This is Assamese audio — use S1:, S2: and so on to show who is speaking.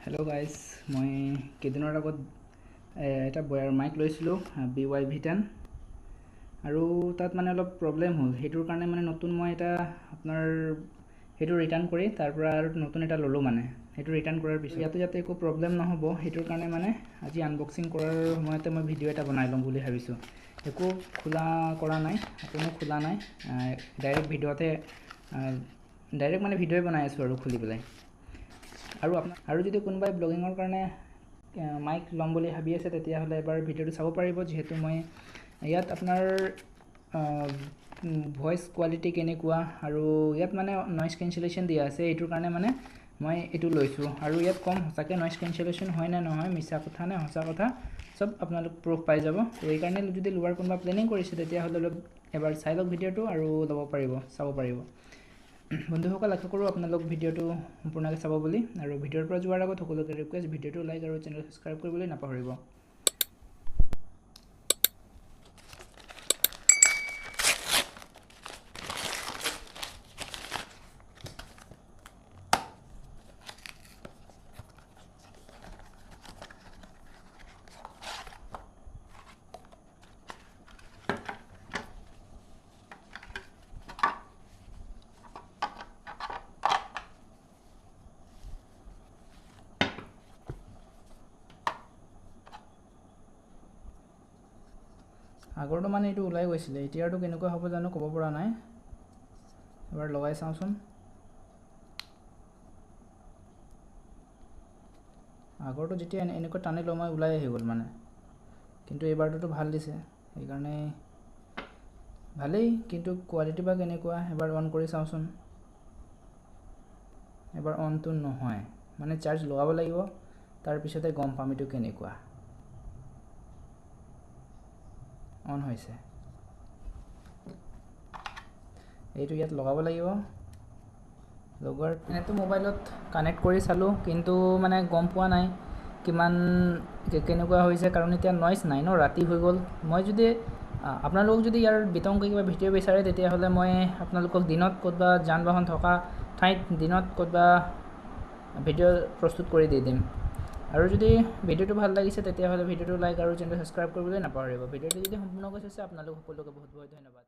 S1: হেল্ল' গাইজ, মই কেইদিনৰ আগত এটা বয়াৰ মাইক লৈছিলোঁ BY V10 আৰু তাত মানে অলপ প্ৰব্লেম হ'ল। সেইটোৰ কাৰণে মানে নতুন মই এটা আপোনাৰ সেইটো ৰিটাৰ্ণ কৰি তাৰ পৰা আৰু নতুন এটা ল'লোঁ। মানে সেইটো ৰিটাৰ্ণ কৰাৰ পিছত ইয়াতে যাতে একো প্ৰব্লেম নহ'ব সেইটোৰ কাৰণে মানে আজি আনবক্সিং কৰাৰ সময়তে মই ভিডিঅ' এটা বনাই ল'ম বুলি ভাবিছোঁ। একো খোলা কৰা নাই, কোনো খোলা নাই, ডাইৰেক্ট ভিডিঅ'তে ডাইৰেক্ট মানে ভিডিঅ'ই বনাই আছোঁ আৰু খুলি পেলাই। আৰু যদি কোনোবাই ব্লগিঙৰ কাৰণে মাইক ল'ম বুলি ভাবি আছে তেতিয়াহ'লে এবাৰ ভিডিঅ'টো চাব পাৰিব, যিহেতু মই ইয়াত আপোনাৰ ভইচ কোৱালিটি কেনেকুৱা আৰু ইয়াত মানে নইজ কেঞ্চেলেশ্যন দিয়া আছে। এইটোৰ কাৰণে মানে মই এইটো লৈছোঁ আৰু ইয়াত কম সঁচাকৈ নইজ কেঞ্চেলেশ্যন হয় নে নহয়, মিছা কথা নে সঁচা কথা, চব আপোনালোক প্ৰুফ পাই যাব। তো এইকাৰণে যদি লোৱাৰ কোনোবা প্লেনিং কৰিছে তেতিয়াহ'লে এবাৰ চাই লওক ভিডিঅ'টো আৰু ল'ব পাৰিব, চাব পাৰিব। বন্ধুসকল, আশা কৰোঁ আপোনালোক ভিডিঅ'টো সম্পূৰ্ণকৈ চাব বুলি। আৰু ভিডিঅ'ৰ পৰা যোৱাৰ আগত সকলোকে ৰিকুৱেষ্ট, ভিডিঅ'টো লাইক আৰু চেনেল ছাবস্ক্ৰাইব কৰিবলৈ নাপাহৰিব। আগৰটো মানে এইটো ওলাই গৈছিলে, এতিয়াৰটো কেনেকুৱা হ'ব জানো ক'ব পৰা নাই। এবাৰ লগাই চাওঁচোন। আগৰটো যেতিয়া এনেকৈ টানিলোঁ মই ওলাই আহি গ'ল মানে, কিন্তু এইবাৰটোতো ভাল দিছে, সেইকাৰণে ভালেই। কিন্তু কোৱালিটি বা কেনেকুৱা এবাৰ অন কৰি চাওঁচোন। এবাৰ অনটো নহয়, মানে চাৰ্জ লগাব লাগিব, তাৰপিছতে গম পাম এইটো কেনেকুৱা। অন হৈছে, এইটো ইয়াত লগাব লাগিব। লগোৱাৰ এনেতো মোবাইলত কানেক্ট কৰি চালোঁ, কিন্তু মানে গম পোৱা নাই কিমান কেনেকুৱা হৈছে, কাৰণ এতিয়া নইজ নাই ন, ৰাতি হৈ গ'ল। মই যদি আপোনালোকক যদি ইয়াৰ বিতংকৈ কিবা ভিডিঅ' বিচাৰে তেতিয়াহ'লে মই আপোনালোকক দিনত ক'তবা যান বাহন থকা ঠাইত দিনত ক'তবা ভিডিঅ' প্ৰস্তুত কৰি দি দিম। আৰু যদি ভিডিঅ'টো ভাল লাগিছে তেতিয়াহ'লে ভিডিঅ'টো লাইক আৰু চেনেল ছাবস্ক্ৰাইব কৰিবলৈ নাপাহৰিব। ভিডিঅ'টো যদি সম্পূৰ্ণকৈ চাইছে আপোনালোক সকলোকে বহুত বহুত ধন্যবাদ।